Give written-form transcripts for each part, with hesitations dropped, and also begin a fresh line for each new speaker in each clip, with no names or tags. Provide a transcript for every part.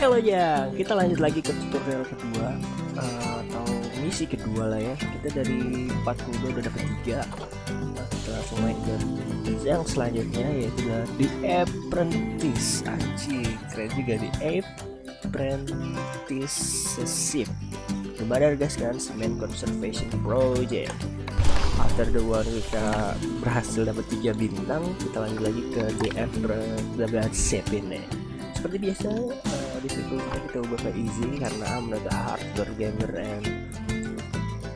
Halo Jang, kita lanjut lagi ke tutorial kedua atau misi kedua lah ya. Kita dari 40 udah dapat 3. Nah, kita langsung main ke yang selanjutnya, yaitu The Apprentice. Anjing, keren juga The Apprenticeship. The Madagascar Cement Conservation Project. After the one kita berhasil dapat 3 bintang, kita lanjut lagi ke The Apprenticeship ini. Seperti biasa, difficulty kita ubah ke easy karena I'm not a hardcore gamer and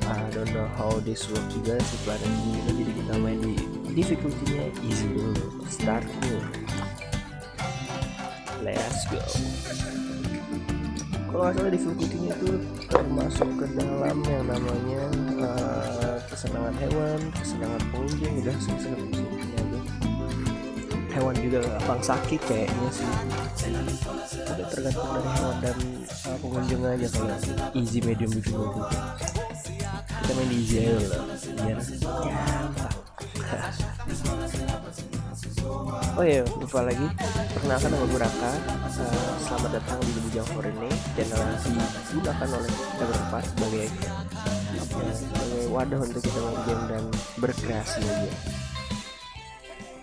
I don't know how this works juga si planet ini, jadi kita main di difficulty-nya easy dulu. Start new. Let's go. Kalau nggak salah difficulty-nya itu termasuk ke dalam yang namanya kesenangan hewan, kesenangan pengunjung, udah kesenangan pengunjungnya aja. Hewan juga gampang sakit kayaknya sih. Udah tergantung dari hewan dan pengunjung aja kalau easy, medium, difficulty. Kita main di easy aja lah biar gampang. Oh iya, lupa lagi, perkenalkan nama gue Raka. Selamat datang di Bujang IV ini, channel yang digunakan oleh berempat sebagai wadah untuk kita main game dan berkreasi aja.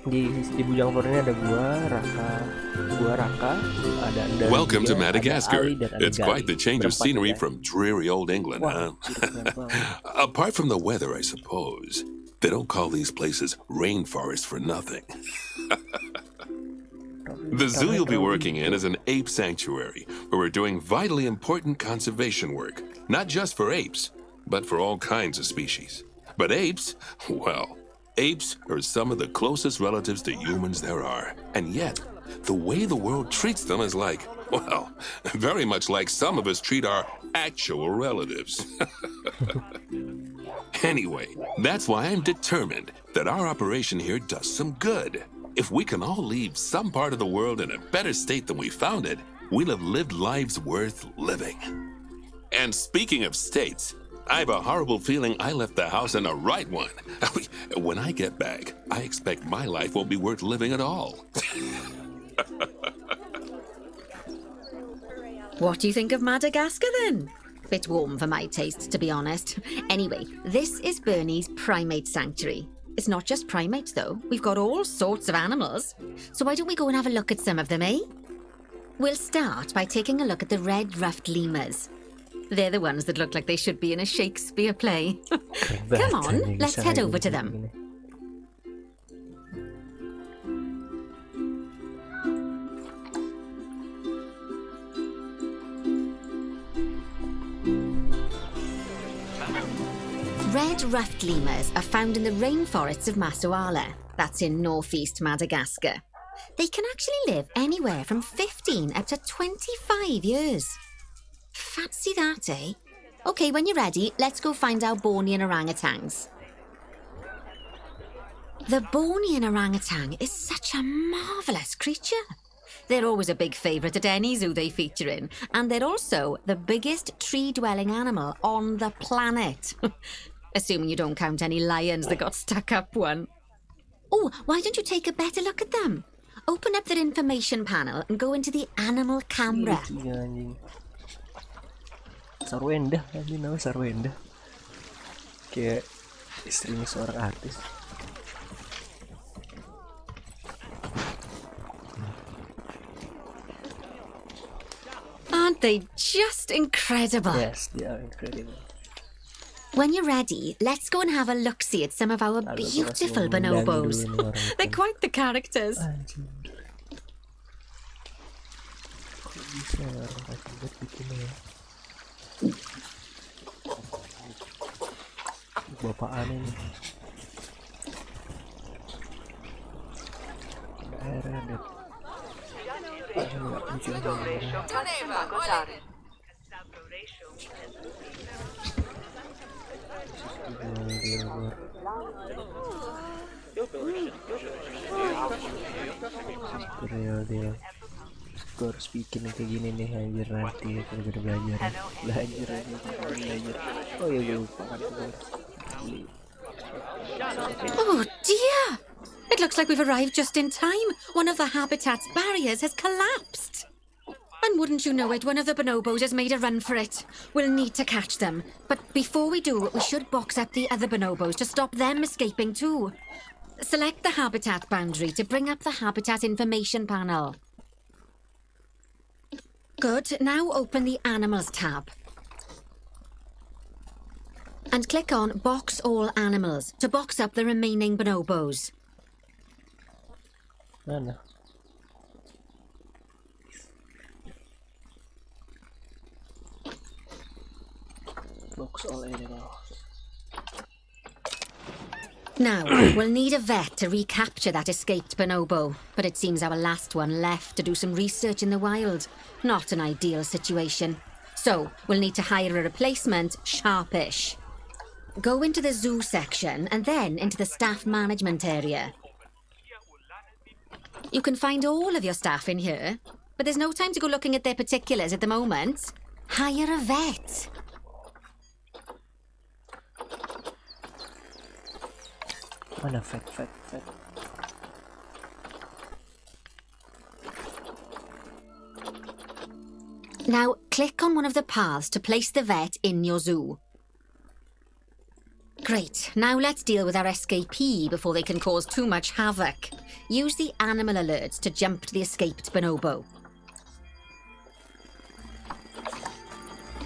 Di Bujang IV ini ada gua Raka, ada Ndaru.
Welcome to Madagascar. It's quite the change of
Berempat
scenery
ya.
from dreary old England,
Wah,
huh? Apart from the weather, I suppose. They don't call these places rainforests for nothing. The zoo you'll be working in is an ape sanctuary, where we're doing vitally important conservation work, not just for apes, but for all kinds of species. But apes, well, apes are some of the closest relatives to humans there are, and yet, the way the world treats them is like, well, very much like some of us treat our actual relatives. Anyway, that's why I'm determined that our operation here does some good. If we can all leave some part of the world in a better state than we found it, we'll have lived lives worth living. And speaking of states, I have a horrible feeling I left the house in the right one. When I get back, I expect my life won't be worth living at all.
What do you think of Madagascar then? Bit warm for my taste, to be honest. Anyway, this is Bernie's primate sanctuary. It's not just primates though, we've got all sorts of animals. So why don't we go and have a look at some of them, eh? We'll start by taking a look at the red-ruffed lemurs. They're the ones that look like they should be in a Shakespeare play. Come on, let's head over to them. Red-ruffed lemurs are found in the rainforests of Masoala. That's in northeast Madagascar. They can actually live anywhere from 15 up to 25 years. Fancy that, eh? Okay, when you're ready, let's go find our Bornean orangutans. The Bornean orangutan is such a marvellous creature. They're always a big favourite at any zoo they feature in, and they're also the biggest tree-dwelling animal on the planet. Assuming you don't count any lions that got stuck up one. Oh, why don't you take a better look at them? Open up their information panel and go into the animal camera.
Sarwenda, ini namanya Sarwenda. Kayak istrinya seorang artis.
Aren't they just incredible?
Yes, they are incredible.
When you're ready, let's go and have a look-see at some of our beautiful bonobos. They're quite the characters.
Anjir. Kok bisa ya orang akibat bikinnya ya? Bapak aneh nih. Daerah deh. Real gue harus bikin kayak gini nih anjir nanti kalau gue udah belajar oh iya gue lupa kan
Oh dear! It looks like we've arrived just in time. One of the habitat's barriers has collapsed. And wouldn't you know it, one of the bonobos has made a run for it. We'll need to catch them. But before we do, we should box up the other bonobos to stop them escaping too. Select the habitat boundary to bring up the habitat information panel. Good, now open the animals tab. And click on box all animals to box up the remaining bonobos.
Mana? Box all animals.
Now, we'll need a vet to recapture that escaped bonobo, but it seems our last one left to do some research in the wild. Not an ideal situation. So, we'll need to hire a replacement, sharpish. Go into the zoo section and then into the staff management area. You can find all of your staff in here, but there's no time to go looking at their particulars at the moment. Hire a vet.
Mana vet.
Now, click on one of the paths to place the vet in your zoo. Great, now let's deal with our escapee before they can cause too much havoc. Use the animal alerts to jump to the escaped bonobo.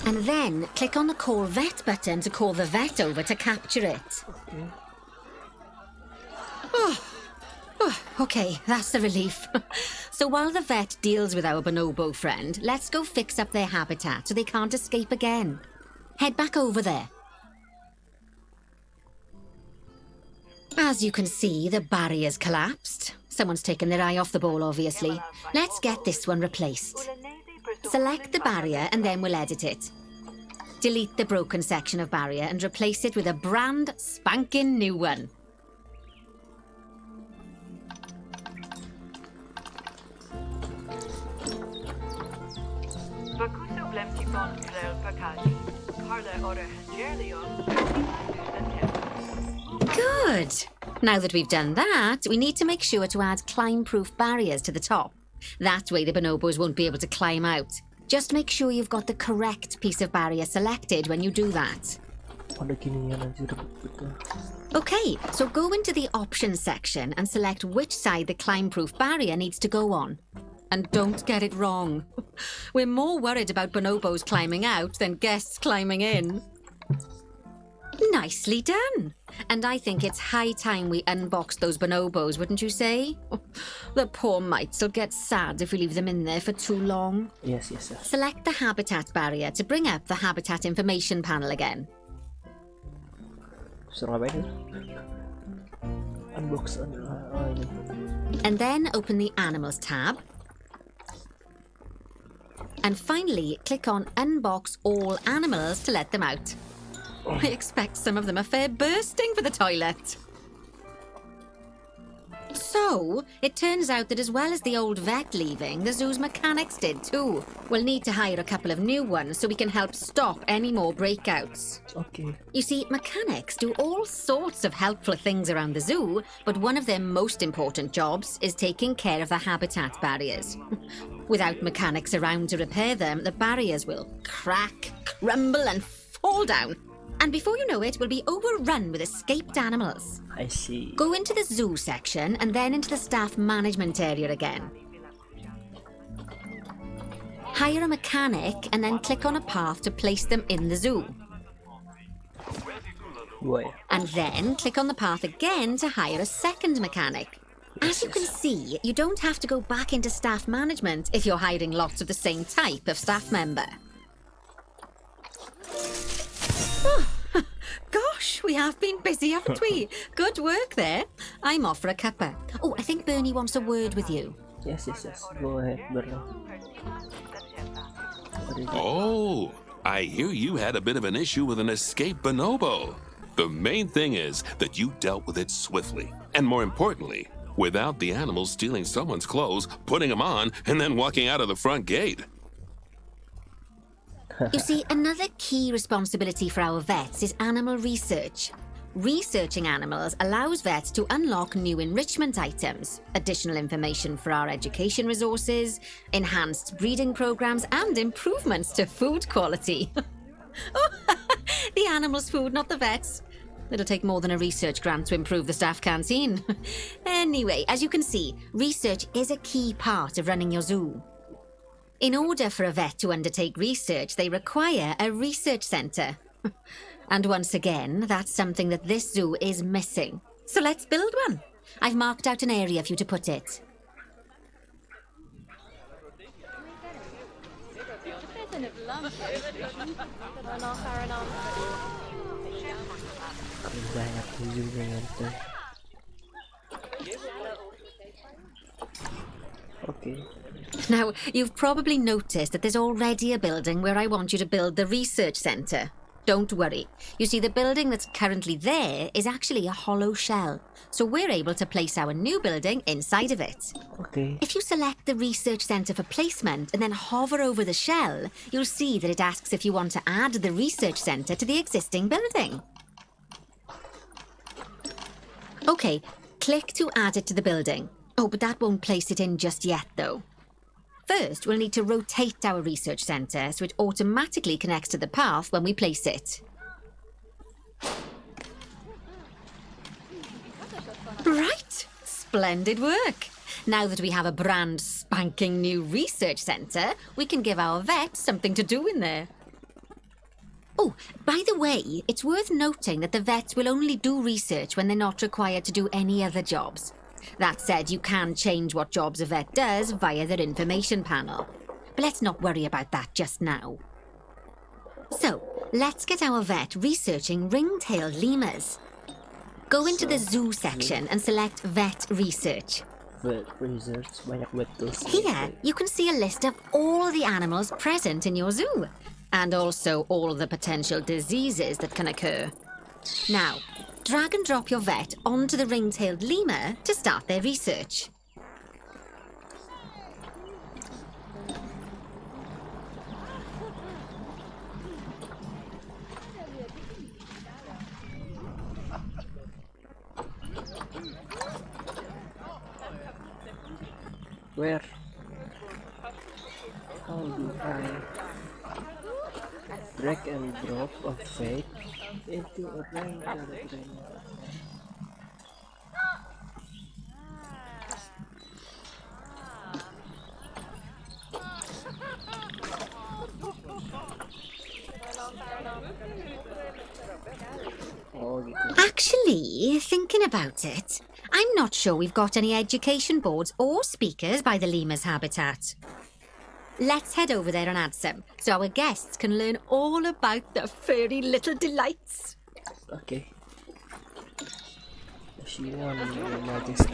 And then click on the call vet button to call the vet over to capture it. Okay, that's a relief. So while the vet deals with our bonobo friend, let's go fix up their habitat so they can't escape again. Head back over there. As you can see, the barrier's collapsed. Someone's taken their eye off the ball, obviously. Let's get this one replaced. Select the barrier and then we'll edit it. Delete the broken section of barrier and replace it with a brand spanking new one. Good! Now that we've done that, we need to make sure to add climb-proof barriers to the top. That way the bonobos won't be able to climb out. Just make sure you've got the correct piece of barrier selected when you do that.
Ada ginian aja betul.
Okay, so go into the options section and select which side the climb-proof barrier needs to go on. And don't get it wrong. We're more worried about bonobos climbing out than guests climbing in. Nicely done. And I think it's high time we unboxed those bonobos, wouldn't you say? The poor mites will get sad if we leave them in there for too long.
Yes.
Select the habitat barrier to bring up the habitat information panel again.
Suruh ngapain nih? Unbox ini.
And then open the animals tab. And finally, click on unbox all animals to let them out. I expect some of them are fair bursting for the toilet. So, it turns out that as well as the old vet leaving, the zoo's mechanics did too. We'll need to hire a couple of new ones so we can help stop any more breakouts.
Okay.
You see, mechanics do all sorts of helpful things around the zoo, but one of their most important jobs is taking care of the habitat barriers. Without mechanics around to repair them, the barriers will crack, crumble and fall down. And before you know it, we'll be overrun with escaped animals.
I see.
Go into the zoo section and then into the staff management area again. Hire a mechanic and then click on a path to place them in the zoo.
Dua ya.
And then click on the path again to hire a second mechanic. As you can see, you don't have to go back into staff management if you're hiring lots of the same type of staff member. Gosh, we have been busy, haven't we? Good work there. I'm off for a cuppa. Oh, I think Bernie wants a word with you.
Yes. Go ahead, Bernie.
Oh, I hear you had a bit of an issue with an escaped bonobo. The main thing is that you dealt with it swiftly. And more importantly, without the animals stealing someone's clothes, putting them on, and then walking out of the front gate.
You see, another key responsibility for our vets is animal research. Researching animals allows vets to unlock new enrichment items, additional information for our education resources, enhanced breeding programs, and improvements to food quality. Oh, the animals' food, not the vets. It'll take more than a research grant to improve the staff canteen. Anyway, as you can see, research is a key part of running your zoo. In order for a vet to undertake research, they require a research centre. And once again, that's something that this zoo is missing. So let's build one. I've marked out an area for you to put it.
Banyak juga ngerti. Okay.
Now, you've probably noticed that there's already a building where I want you to build the research centre. Don't worry. You see, the building that's currently there is actually a hollow shell, so we're able to place our new building inside of it.
Okay.
If you select the research centre for placement and then hover over the shell, you'll see that it asks if you want to add the research centre to the existing building. Okay, click to add it to the building. Oh, but that won't place it in just yet, though. First, we'll need to rotate our research centre so it automatically connects to the path when we place it. Right! Splendid work! Now that we have a brand spanking new research centre, we can give our vets something to do in there. Oh, by the way, it's worth noting that the vets will only do research when they're not required to do any other jobs. That said, you can change what jobs a vet does via their information panel. But let's not worry about that just now. So, let's get our vet researching ring-tailed lemurs. Go into the zoo section and select vet research.
Vet research, banyak betul sih.
Here, you can see a list of all the animals present in your zoo, and also all the potential diseases that can occur. Now, drag and drop your vet onto the ring-tailed lemur to start their research.
Where? How do I drag and drop a vet into a ring? Oh, gitu.
Actually, thinking about it, I'm not sure we've got any education boards or speakers by the lemur's habitat. Let's head over there and add some, so our guests can learn all about the furry little delights.
Okay. She won, Your Majesty.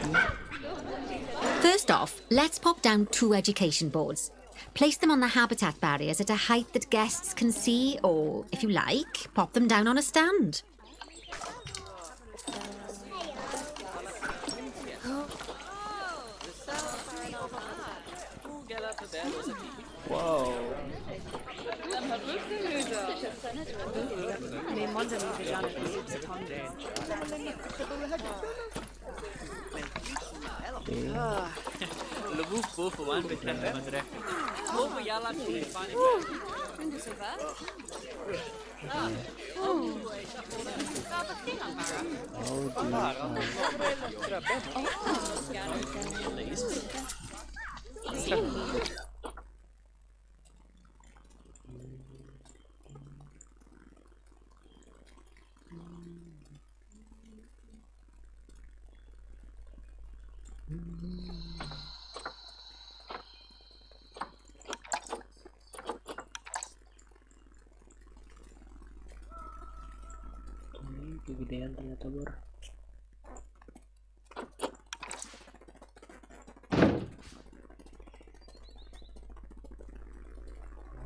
First off, let's pop down 2 education boards. Place them on the habitat barriers at a height that guests can see, or, if you like, pop them down on a stand.
Wow. Kegedean ternyata, Bor.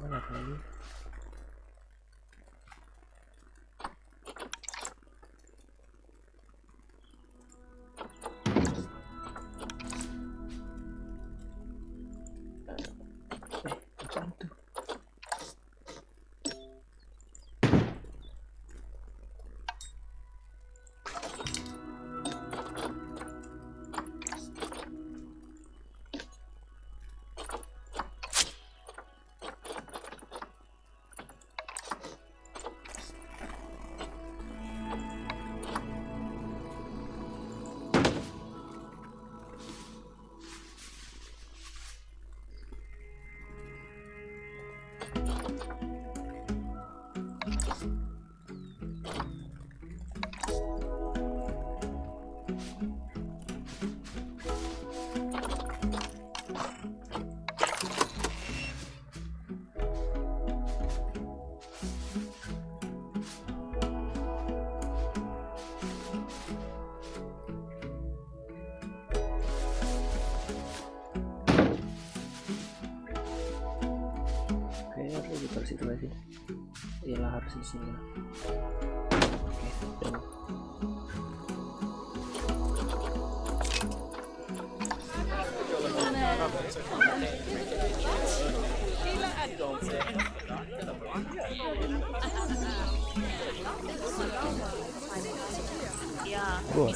Mana kali? Apaan tuh? Harus itu lagi. Iyalah harus di sini. Oke, dan Wah.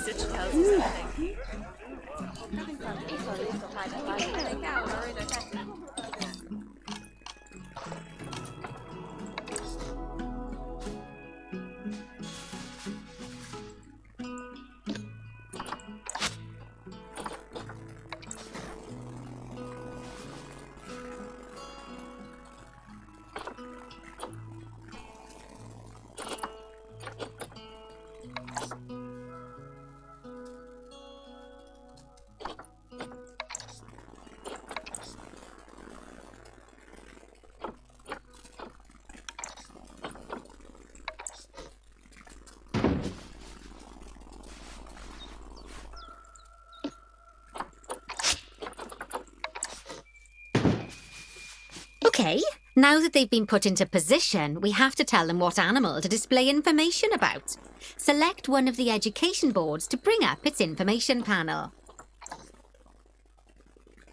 Okay, now that they've been put into position, we have to tell them what animal to display information about. Select one of the education boards to bring up its information panel.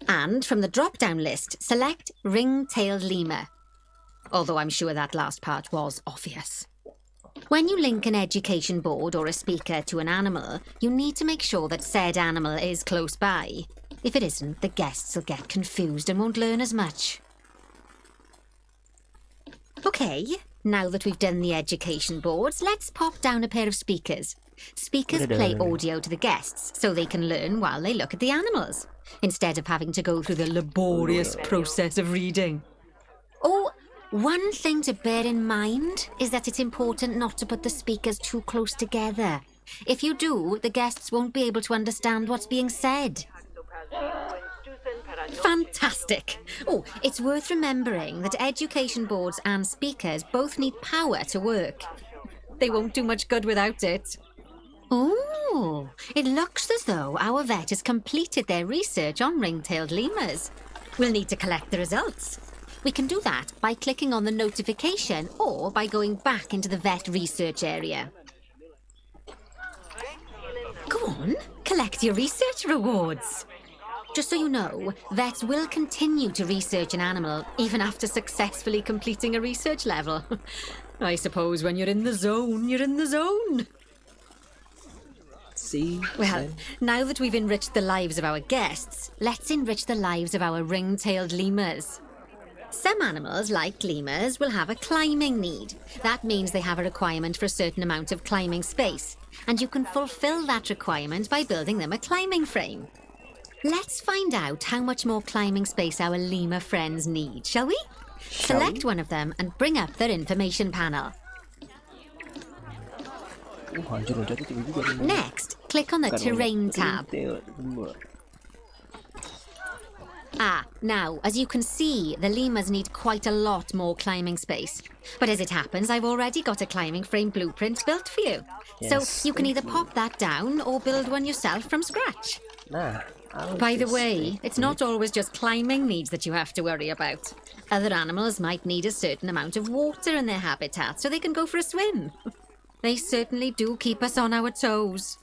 And from the drop-down list, select ring-tailed lemur. Although I'm sure that last part was obvious. When you link an education board or a speaker to an animal, you need to make sure that said animal is close by. If it isn't, the guests will get confused and won't learn as much. Okay, now that we've done the education boards, let's pop down a pair of speakers. Speakers play audio to the guests so they can learn while they look at the animals, instead of having to go through the laborious process of reading. Oh, one thing to bear in mind is that it's important not to put the speakers too close together. If you do, the guests won't be able to understand what's being said. Fantastic! Oh, it's worth remembering that education boards and speakers both need power to work. They won't do much good without it. Oh, it looks as though our vet has completed their research on ring-tailed lemurs. We'll need to collect the results. We can do that by clicking on the notification or by going back into the vet research area. Go on, collect your research rewards. Just so you know, vets will continue to research an animal even after successfully completing a research level. I suppose when you're in the zone, you're in the zone.
See?
Well, now that we've enriched the lives of our guests, let's enrich the lives of our ring-tailed lemurs. Some animals, like lemurs, will have a climbing need. That means they have a requirement for a certain amount of climbing space, and you can fulfill that requirement by building them a climbing frame. Let's find out how much more climbing space our lemur friends need, shall we? Select one of them and bring up their information panel. Next, click on the Terrain tab. Now, as you can see, the lemurs need quite a lot more climbing space. But as it happens, I've already got a climbing frame blueprint built for you.
Yes,
so you can either pop that down or build one yourself from scratch. By the way, it's not always just climbing needs that you have to worry about. Other animals might need a certain amount of water in their habitat so they can go for a swim. They certainly do keep us on our toes.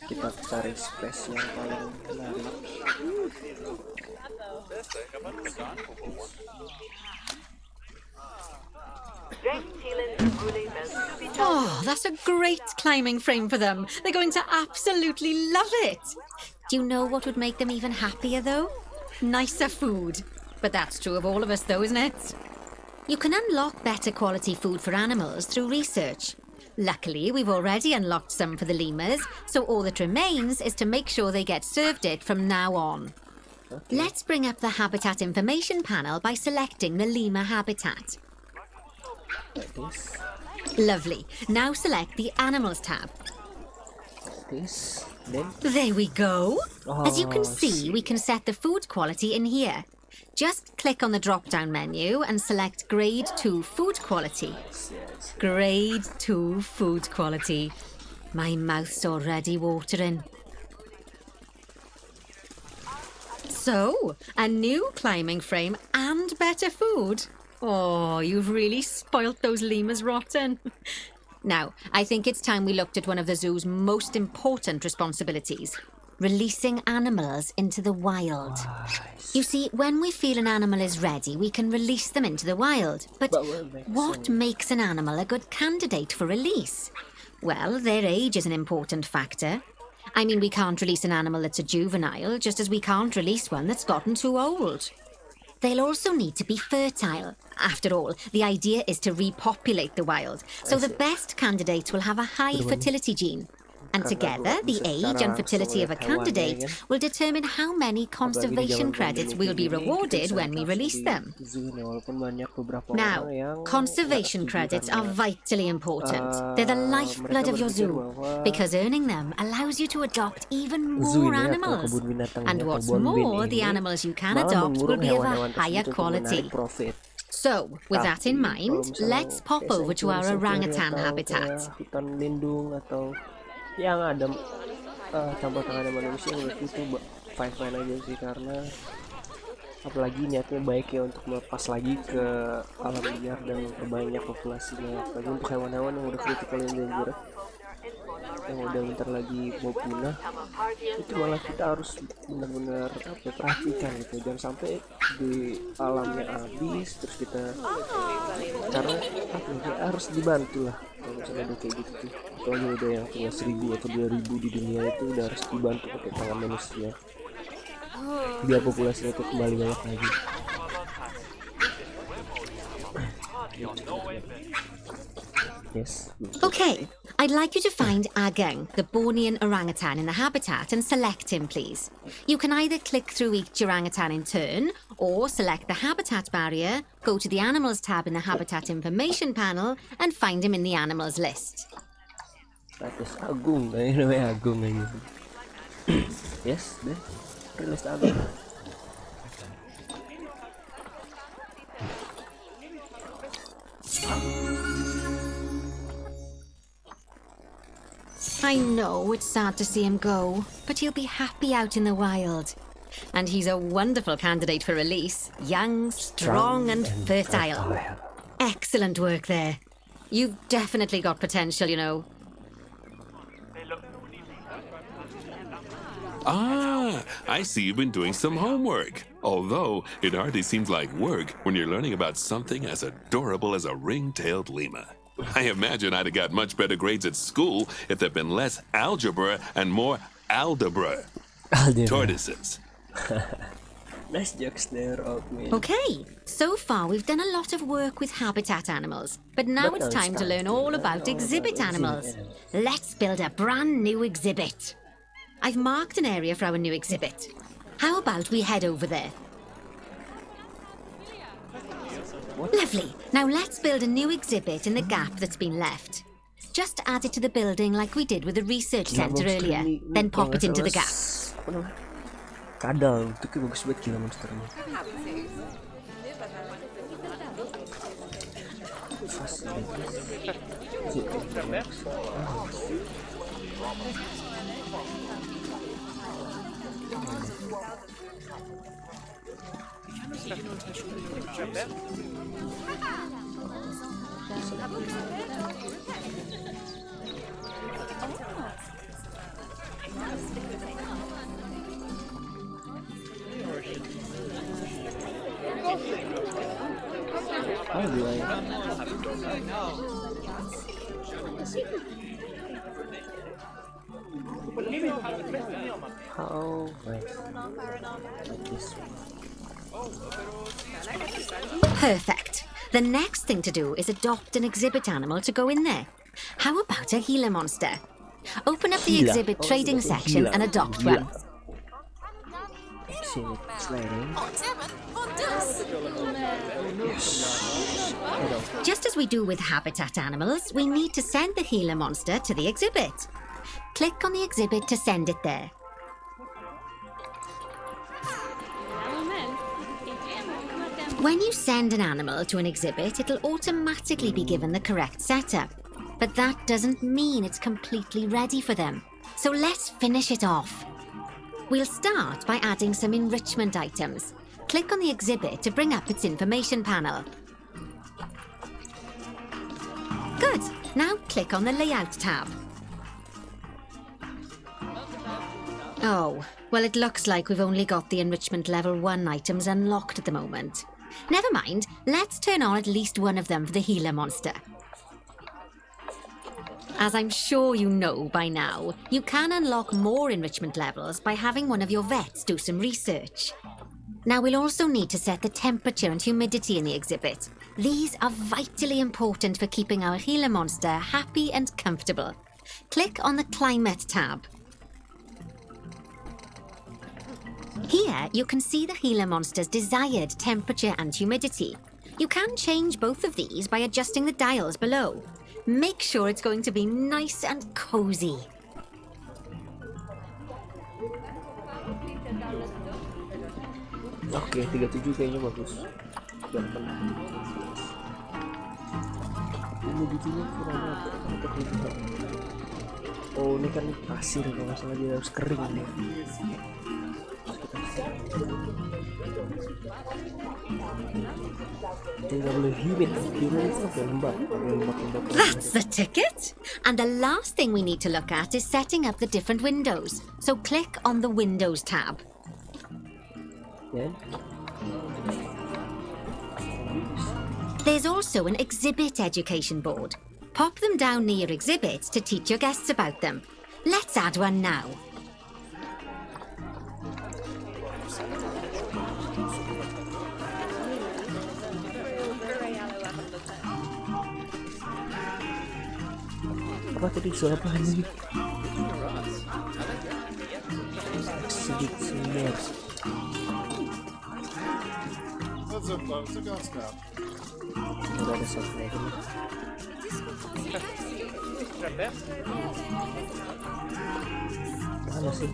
Kita cari space yang paling menarik.
Oh, that's a great climbing frame for them. They're going to absolutely love it. Do you know what would make them even happier, though? Nicer food. But that's true of all of us, though, isn't it? You can unlock better quality food for animals through research. Luckily, we've already unlocked some for the lemurs, so all that remains is to make sure they get served it from now on. Okay. Let's bring up the habitat information panel by selecting the lemur habitat.
Like this.
Lovely. Now select the Animals tab.
this. Then
There we go. As you can
Oh,
see, we can set the food quality in here. Just click on the drop-down menu and select Grade 2 Food Quality.
yes.
Grade 2 Food Quality. My mouth's already watering. So, a new climbing frame and better food. Oh, you've really spoilt those lemurs rotten. Now, I think it's time we looked at one of the zoo's most important responsibilities. Releasing animals into the wild. You see, when we feel an animal is ready, we can release them into the wild. But what makes an animal a good candidate for release? Well, their age is an important factor. I mean, we can't release an animal that's a juvenile, just as we can't release one that's gotten too old. They'll also need to be fertile. After all, the idea is to repopulate the wild, so the best candidates will have a high fertility gene. And together, the age and fertility of a candidate will determine how many conservation credits will be rewarded when we release them. Now, conservation credits are vitally important. They're the lifeblood of your zoo, because earning them allows you to adopt even more animals. And what's more, the animals you can adopt will be of a higher quality. So, with that in mind, let's pop over to our orangutan habitat.
Hutan lindung atau yang ada campur tangan manusia, menurut itu fine aja sih, karena apalagi niatnya baik ya untuk melepas lagi ke alam liar dan memperbanyak populasinya, apalagi untuk hewan-hewan yang udah critical endangered, yang udah bentar lagi mau punah. Itu malah kita harus benar-benar perhatikan gitu, jangan sampai di alamnya habis terus kita, karena harus dibantu lah kalau misalnya udah kayak gitu tuh. Kalau udah yang punya 1000 atau 2000 di dunia itu udah harus dibantu pakai tangan manusia biar populasinya itu kembali banyak lagi. Yes.
Okay, I'd like you to find Ageng, the Bornean orangutan in the habitat, and select him, please. You can either click through each orangutan in turn, or select the habitat barrier, go to the animals tab in the habitat information panel, and find him in the animals list.
Status Agung, namanya Agung aja. Yes, deh. Rilis Agung.
I know it's sad to see him go, but he'll be happy out in the wild. And he's a wonderful candidate for release. Young, strong and fertile. Excellent work there. You've definitely got potential, you know.
Ah, I see you've been doing some homework. Although, it hardly seems like work when you're learning about something as adorable as a ring-tailed lemur. I imagine I'd have got much better grades at school if there'd been less algebra and more aldebra. Tortoises.
Nice jokes there, Oakman.
Okay, so far we've done a lot of work with habitat animals, but now it's time to learn all about exhibit animals. Let's build a brand new exhibit. I've marked an area for our new exhibit. How about we head over there? Lovely. Now let's build a new exhibit in the gap that's been left. Just add it to the building like we did with the research centre earlier, then pop it into the gap.
Kadal, itu kayak bagus banget gila monsternya. How like this one.
Perfect. The next thing to do is adopt an exhibit animal to go in there. How about a Gila monster? Open up the
Gila.
exhibit trading
Gila.
section and adopt one.
Exhibit trading.
Just as we do with habitat animals, we need to send the Gila monster to the exhibit. Click on the exhibit to send it there. When you send an animal to an exhibit, it'll automatically be given the correct setup. But that doesn't mean it's completely ready for them. So let's finish it off. We'll start by adding some enrichment items. Click on the exhibit to bring up its information panel. Good. Now click on the Layout tab. Oh, well, it looks like we've only got the enrichment level 1 items unlocked at the moment. Never mind, let's turn on at least one of them for the healer monster. As I'm sure you know by now, you can unlock more enrichment levels by having one of your vets do some research. Now we'll also need to set the temperature and humidity in the exhibit. These are vitally important for keeping our healer monster happy and comfortable. Click on the Climate tab. Here you can see the healer monster's desired temperature and humidity. You can change both of these by adjusting the dials below. Make sure it's going to be nice and cozy.
Oke, 37 kayaknya bagus. Gampang. Ini bikinnya kurang apa? Oh, ini kan pasir kalau nggak salah, dia harus kering nih.
That's the ticket! And the last thing we need to look at is setting up the different windows. So click on the Windows tab.
Then?
There's also an exhibit education board. Pop them down near your exhibits to teach your guests about them. Let's add one now.
Apa tadi suara apa lagi? Sedikit semua. Udah ada satu lagi nih. Mana sih?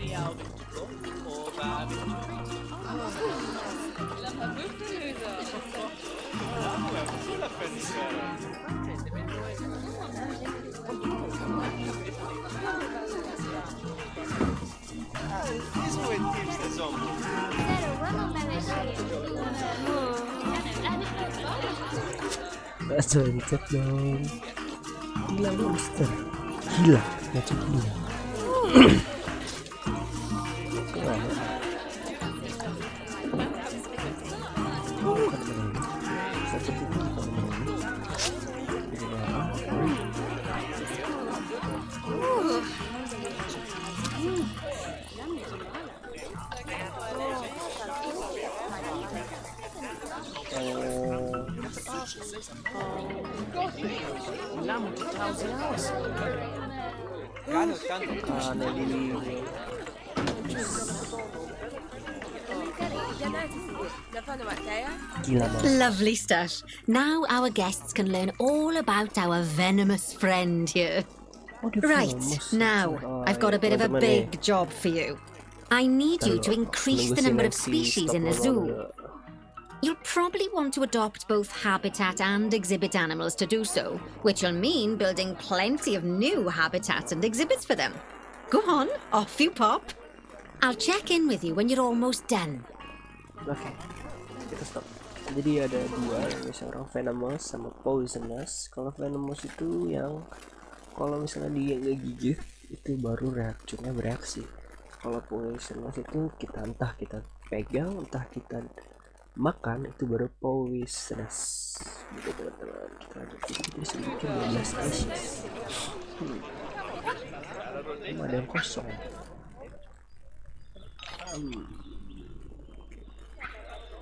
Cocok dong. Gila monster. Gila, macam gila. Kemana? Satu itu
Lovely stuff. Now our guests can learn all about our venomous friend here. Right, now I've got a bit of a big job for you. I need you to increase the number of species in the zoo. You'll probably want to adopt both habitat and exhibit animals to do so, which will mean building plenty of new habitats and exhibits for them. Go on, off you pop. I'll check in with you when you're almost done.
Oke, kita stop. Jadi ada dua, misalnya orang venomous sama poisonous. Kalau venomous itu yang kalau misalnya dia nggak gigit itu baru racunnya bereaksi. Kalau poisonous itu kita entah kita pegang, entah kita makan, itu baru poisonous. Gitu teman-teman. Kita lanjut, kita sebutkan 12 species. Ada yang kosong.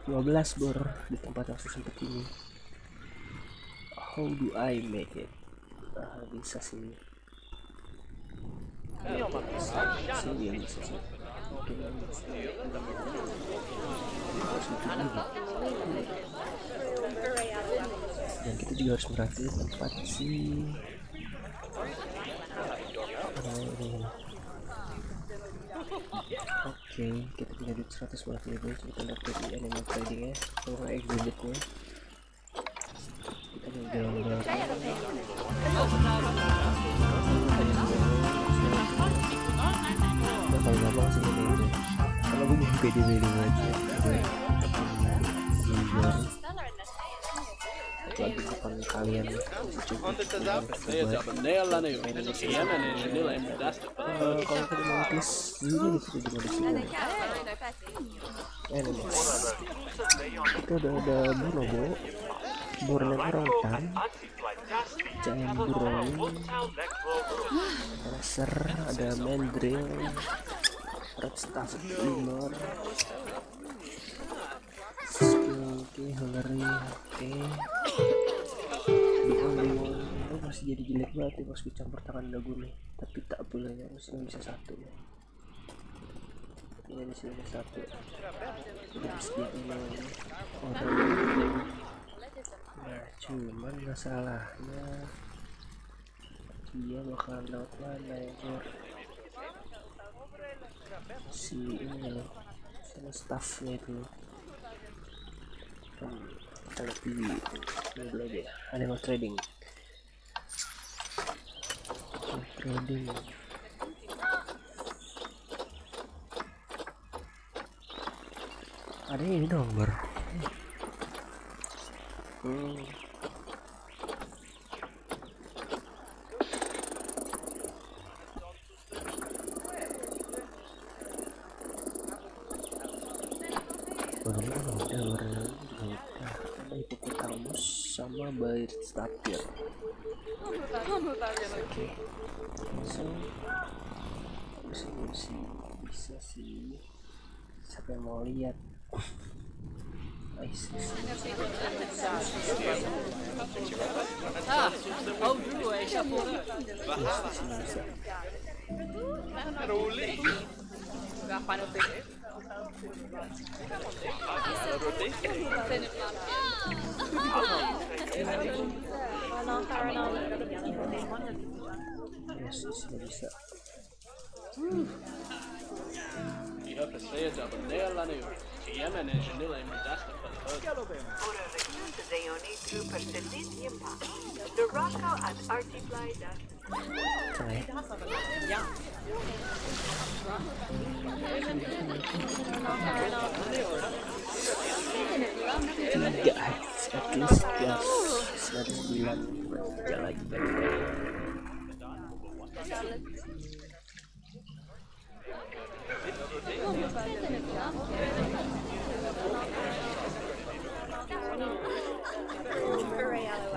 12 bor di tempat yang sesempit ini. How do I make it? Bisa sih. Sini bisa sih. Mungkin bisa. Dan kita juga harus merhatiin tempat sih. Oke, kita punya duit 140.000. Kita lihat dari animal trading ya, kalau nggak exhibitnya. Kita mau jalan bakal gampang sih ini aja, karena gue belum pede aja gue lagi kapan kalian coba kalau kita mau klik ini kita juga di sini itu ada buronan orangutan, giant burrowing, racer, ada mandrill, red staff lemur, oke, Hillary, oke. Bingung, masih jadi jelek banget nih pas gue campur tangan dagu nih, tapi tak boleh ya, masih bisa satu ya. Ini di sini satu. Terus dia ini orang. Nah, cuman masalahnya dia bakal lewat mana ya, bro? Si ini loh, sama staffnya itu. Kita lihat di ini dulu aja, animal trading. Trading. Ada ini dong, bro. Ada hipopotamus sama bayi tapir. Oke, bisa sih. Siapa yang mau lihat? Bisa. Tiga, at least ya 9 kerja lagi.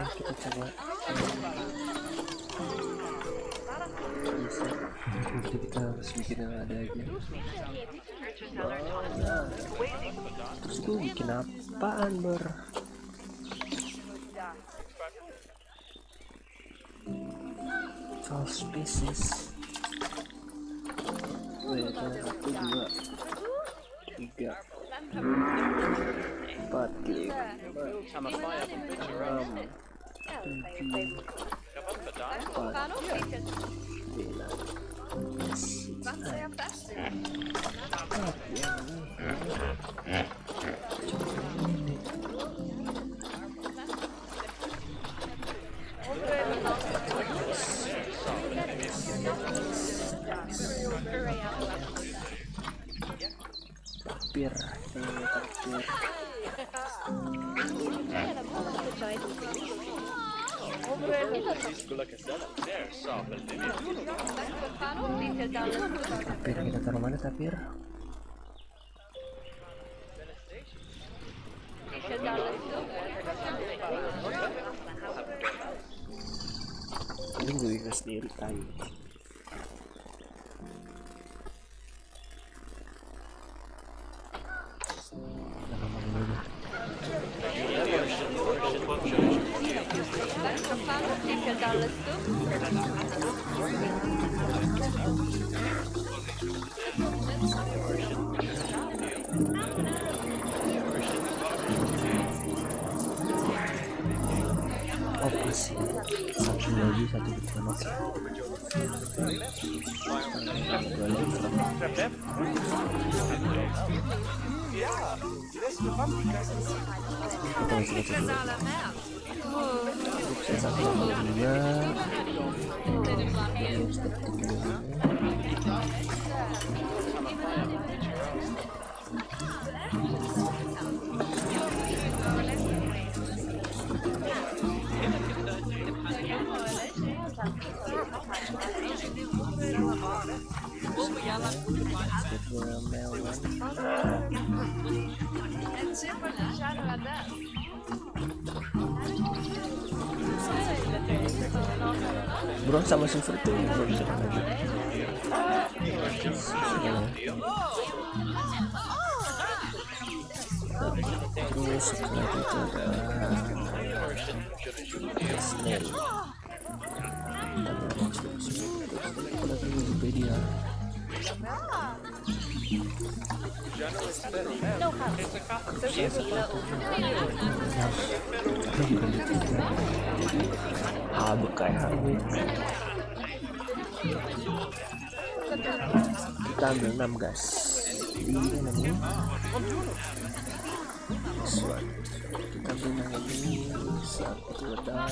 Kita coba bisa, kita harus bikin yang ada aja. Terus gue bikin apaan, Bor? False species. Wait, 1, 2, 3, 4 klik. 4, tapir. Tapir kita taruh mana, tapir? Ini gue bisa sendiri kan. Satu lagi, satu bersama. Kita masih baca dulu. Saya sampai nomor 2. Bronze sama silver tuh belum bisa lagi. Terus setelah itu ada snail. Kita ke Wikipedia. Berkreasi. Kita ambil 6 gas. Di mana nih? Kita ambil 6 ini. 1 wadah.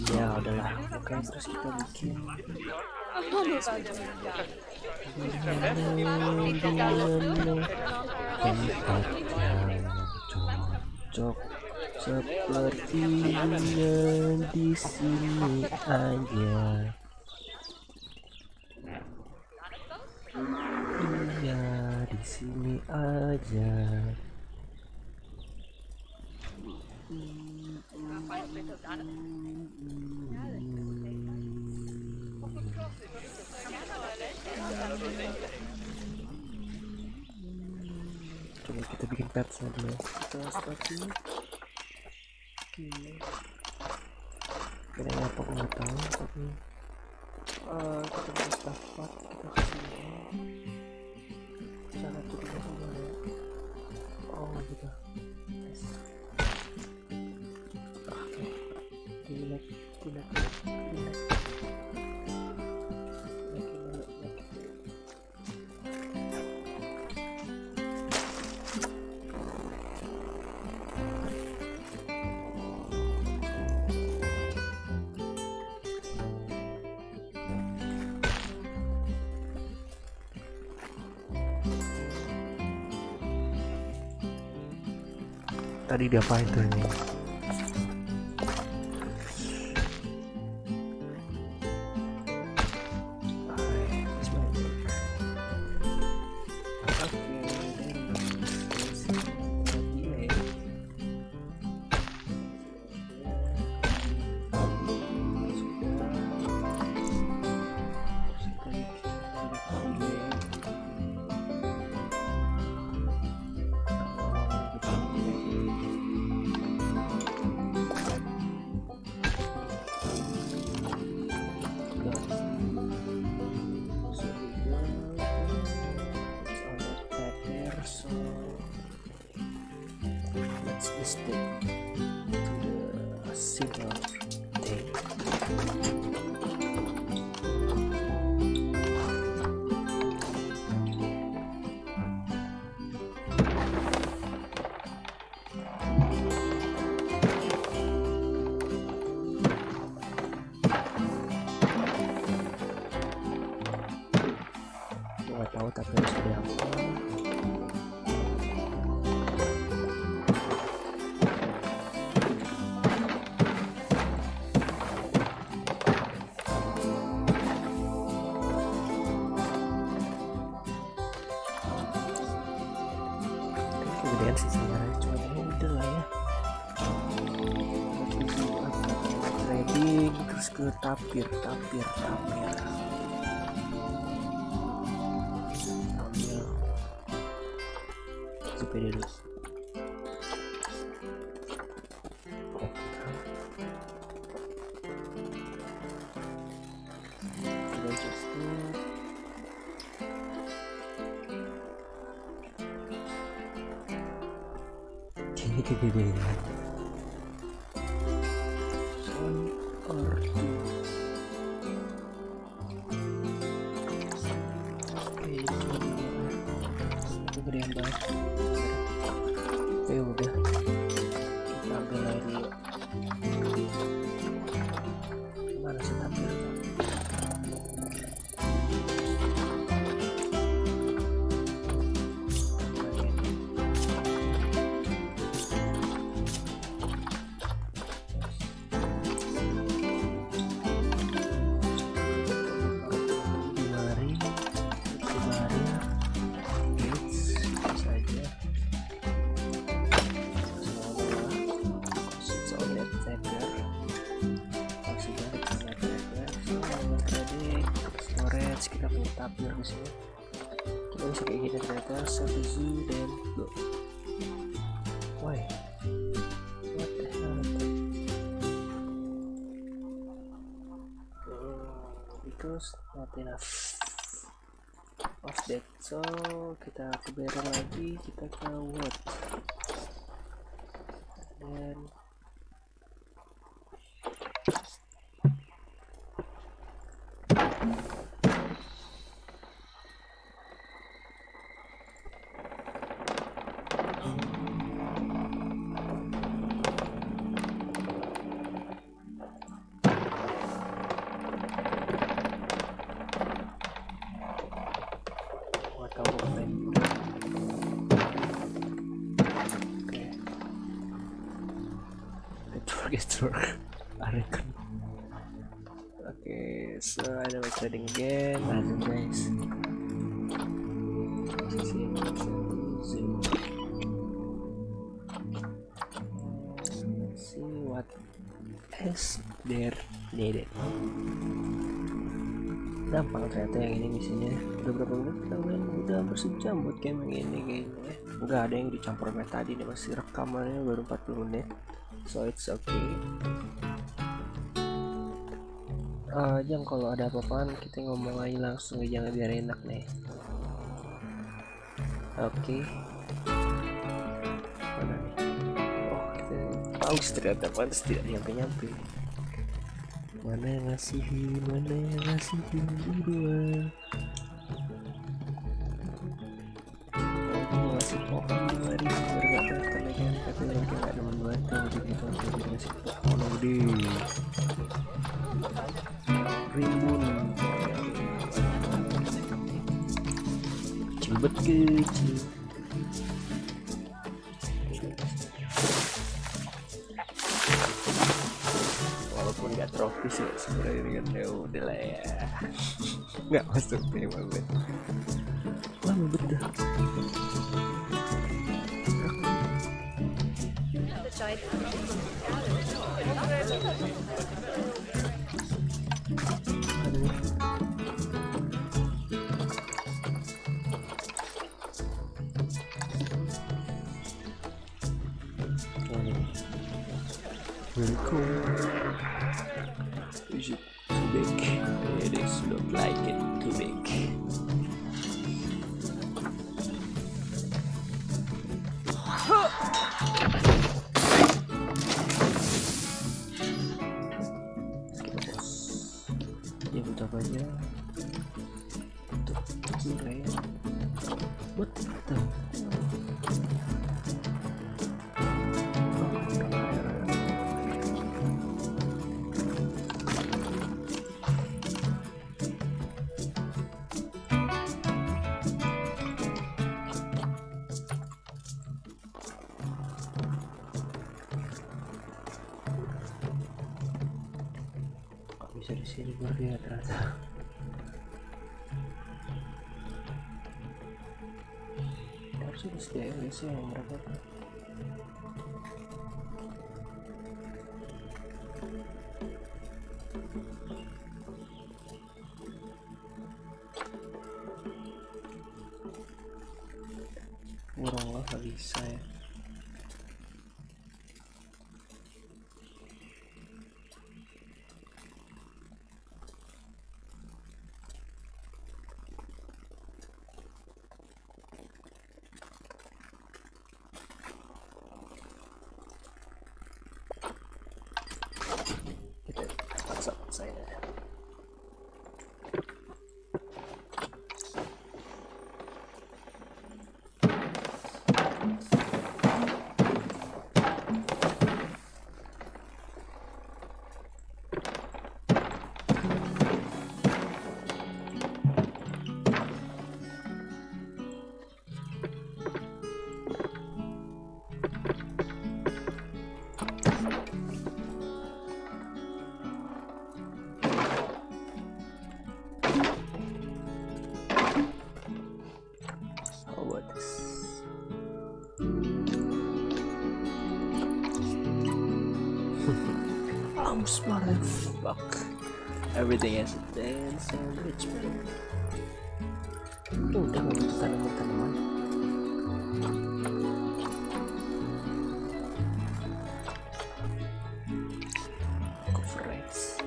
Ya udahlah, oke, terus kita bikin tempat yang cocok sepertinya di sini aja. Iya, di sini aja. Coba kita bikin petsnya dulu. Kita start dulu. Oke. Kira-kira apa aku nggak tahu, tapi kita bisa dapat, kita kasih cara itu kita coba ya. Oh gitu. Nice. Oke. Delete. Tadi diapain tuh ini? Tahu tapi harus beli apa. Kegedean sih sebenarnya, cuma ya udah lah ya. Trading terus ke tapir. Dulu. Kita just ini kegedean. Son or do. Oke, itu gedean banget. Oke, udah kita ambil lagi. Mana sih tapir? Kita punya tapir di sini. Kita bisa kayak gini ternyata. Satu zoo dan go. Why? What the hell? Because not enough of that. So kita ke barrel lagi. Kita ke wood. Dan I reckon. Okay, so I know what's trading again. Aduh guys. Let's see what is there needed. Gampang ternyata yang ini misinya. Udah berapa menit kita main? Udah hampir sejam buat game yang ini kayaknya. Enggak ada yang dicampur sama tadi nih, masih rekamannya baru 40 menit. So it's okay. Jang, kalau ada apa-apaan kita ngomong aja langsung, jangan biar enak nih. Oke. Mana nih? Oh, kita paus ternyata, pantas tidak nyampe-nyampe. Mana yang ngasihin berdua. Ngasih pohon 2000 berkata terlihat katanya kita gak nemen banget tuh. Jadi kita ngasih pohon gede rimbun kecil bet kecil. Walaupun gak tropis ya sebenarnya kan, ya udah lah ya. Nggak masuk tema bet. Lama bedah. Very cool. Is it too big? It is look like it too big. Ya butuh apa aja untuk kira buat kita. Bisa di sini berlihat ternyata. Harusnya disediain guys ya yang mereka tuh. Kurang lah, gak bisa ya. drums, motherfuck. Everything has a dance and ritual. Udah nggak butuh tanaman-tanaman. Conference.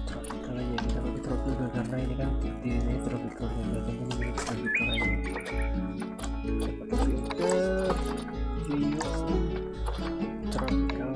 Tropical aja, kita pakai tropical karena ini kan ini tropical dan belakangnya ini tropical aja. Dapat filter, biom, tropical.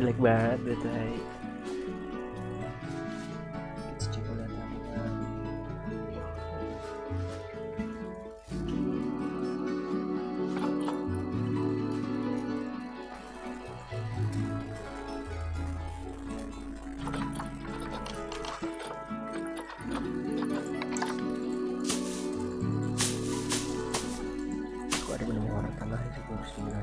Jelek banget betai. Kita coba lihat tanaman. Kok ada benang warna tanah itu harus gimana?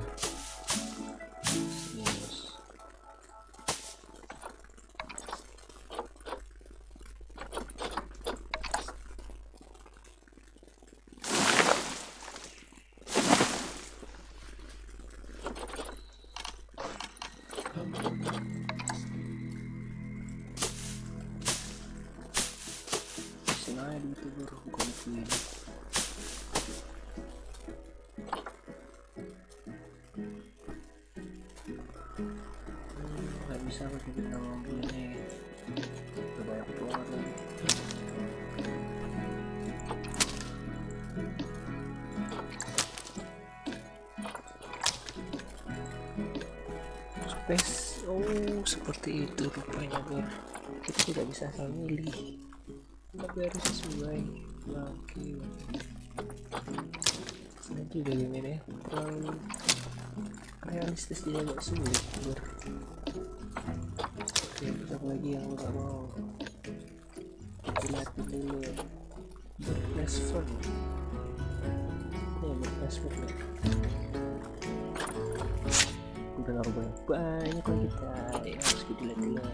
Di itu baru konflik. Nggak bisa pakai bintang lampu ini. Banyak pewarna. Space. Oh, seperti itu rupanya, Bor. Kita tidak bisa asal milih. Tapi harus sesuai lagi. Ini juga gini ya, terlalu realistis, dia agak sulit. Oke, besok lagi yang nggak mau lihat dulu ya. Berkreasi ini berkreasi nih. Udah naruh banyak lah kita ya, harus kita lihat.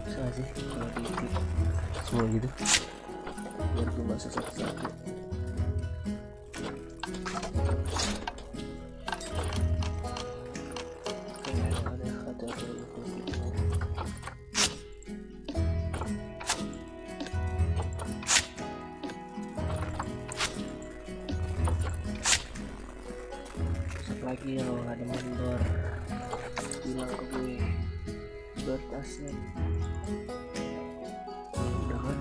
Salah sih kalau diklik semua gitu biar gue masuk satu-satu. lagi lo gak demen bilang ke gue bertasnya udah kan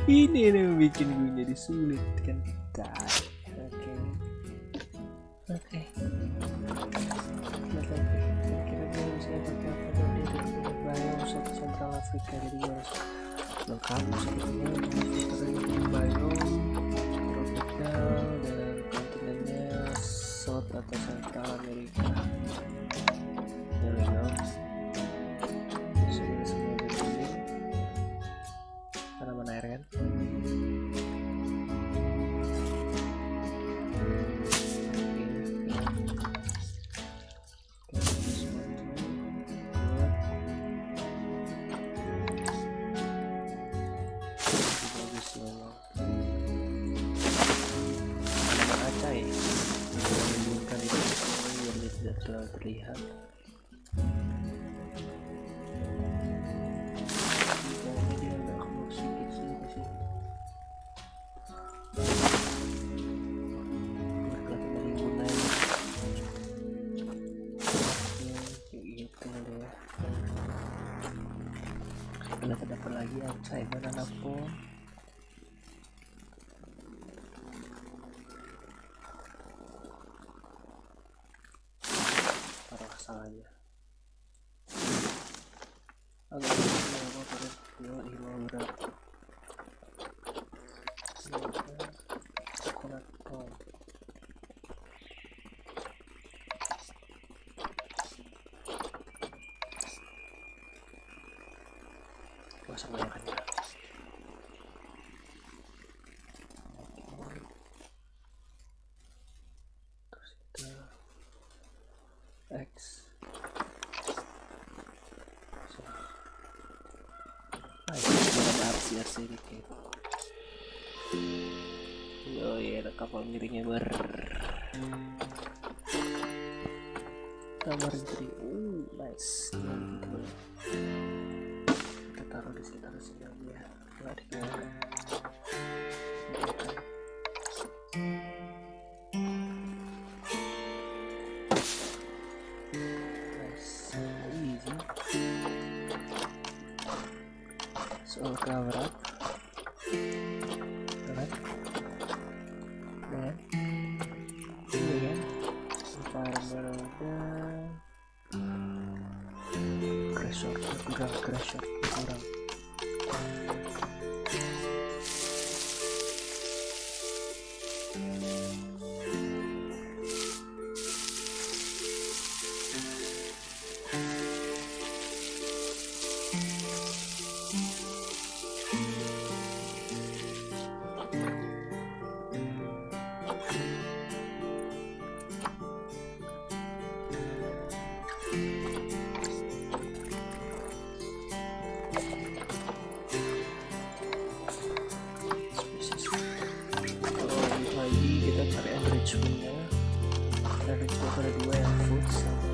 ini yang bikin gue jadi sulit kan. Oke. Kira-kira bisa pakai apa dari Biome Central Afrika, jadi gue harus lengkap sebetulnya untuk Biome tropical dan kontinennya South atau Central Amerika. There we go. Mana air kan? Terlihat dia agak keluar sedikit sih masih kelihatan dari gunanya kayak gitu deh. Kita dapat lagi outside banana pun aja agak apa terus hilau berat konektor pasang banyak ya. Terus kita X RC dikit. Oh iya, ada kapal miringnya gambar dari nice. Kita taruh di sekitar sini aja ya, nggak dikeluarkan. Nice, easy. Soal kamera crash kurang. Enrichment-nya ada dua yang food sama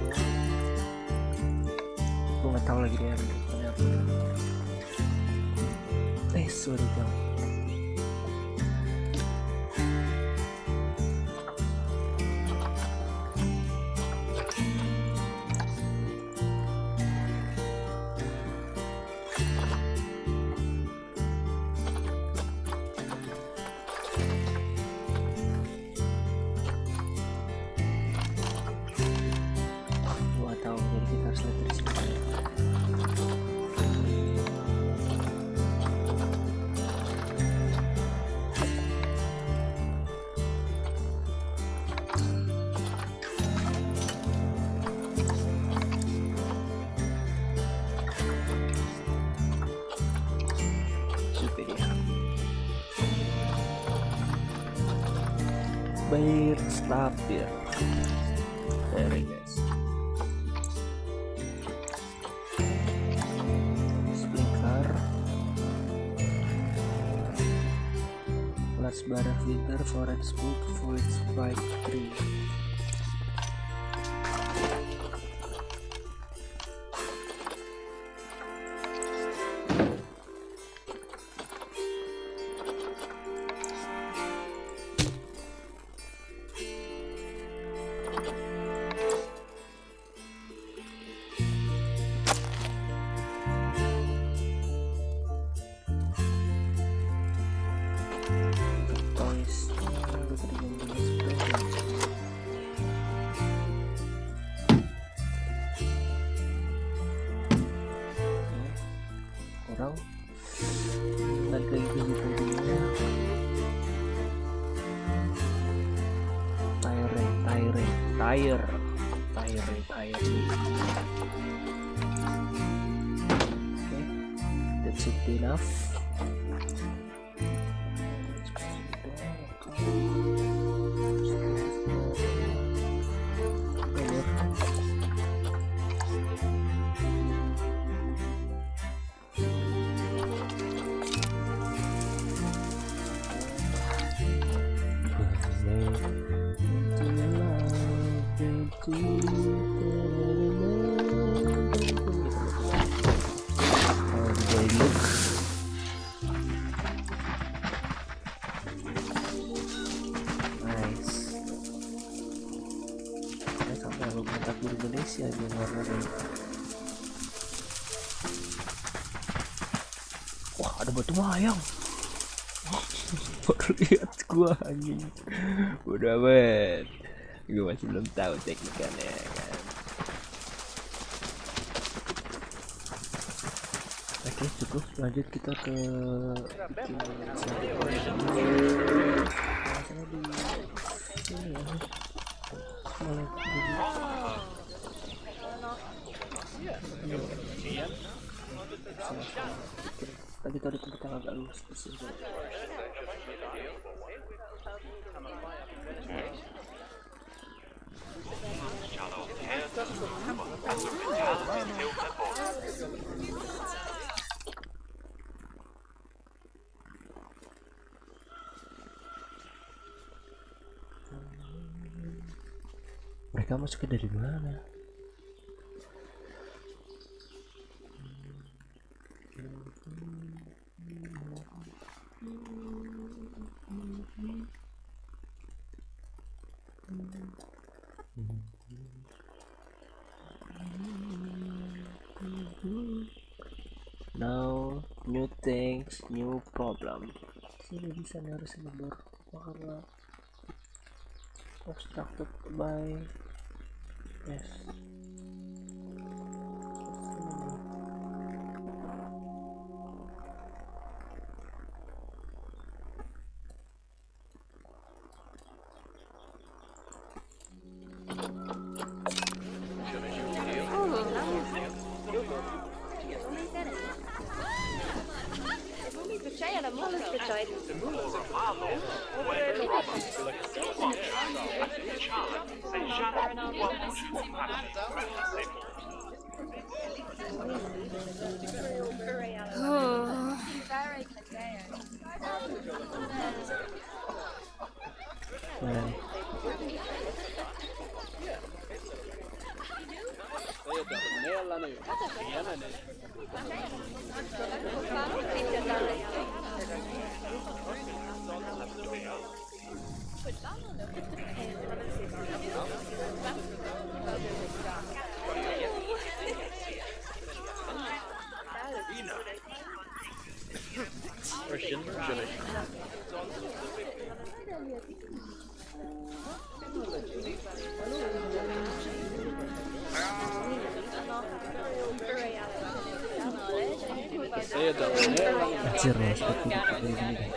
gue nggak tahu lagi deh bentuknya apa. Sorry bang. Itu dia. Bayar stabil. Dari guys. Sprinkler. Large barrel filter, forage book, fruit spike tree. Orang lagi gitu tire. Okay, that should be enough. Indonesia di warnanya. Wah, ada batu mayang. Baru lihat gua anjing. Udah bet. Gua masih belum tahu teknikannya kan. Oke, cukup. Lanjut kita ke tadi ada tempat yang agak luas di sini. Mereka masuk dari mana? Now new things, new problem. Sini bisa harus ngebor karena obstructed by yes. Anjir loh, seperti ini.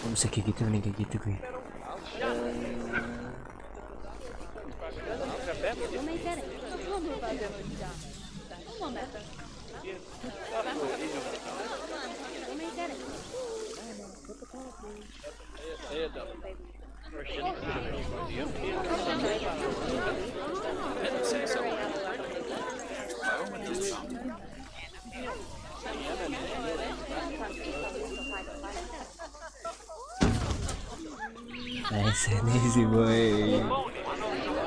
Kok bisa kayak gitu nih, kayak gitu gue. Nice and easy boy.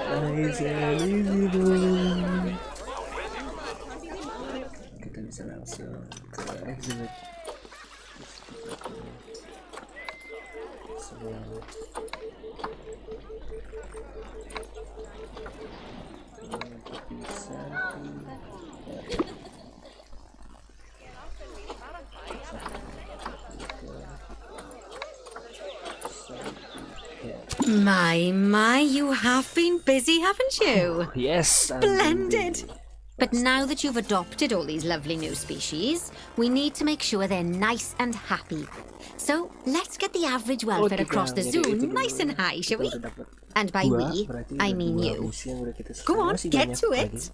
Nice and easy boy. Kita bisa langsung ke exhibit.
My, you have been busy, haven't you?
Yes.
Splendid! But now that you've adopted all these lovely new species, we need to make sure they're nice and happy. So let's get the average welfare across the zoo nice and high, shall we? And by we, I mean you. Go on, get to it.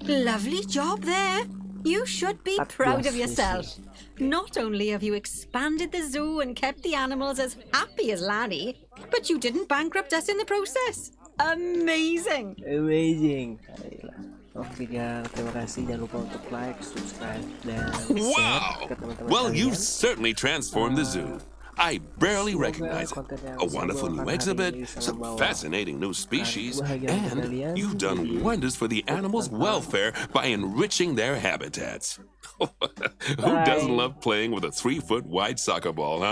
Lovely job there. You should be proud of yourself. Not only have you expanded the zoo and kept the animals as happy as Larry, but you didn't bankrupt us in the process. Amazing!
Amazing. Oke, terima kasih. Jangan lupa untuk like, subscribe, dan share ke teman-teman
Well,
kalian.
you've certainly transformed the zoo. I barely recognize it. A wonderful new exhibit, some fascinating new species, and you've done wonders for the animals' welfare by enriching their habitats. Who doesn't love playing with a 3-foot wide soccer ball, huh?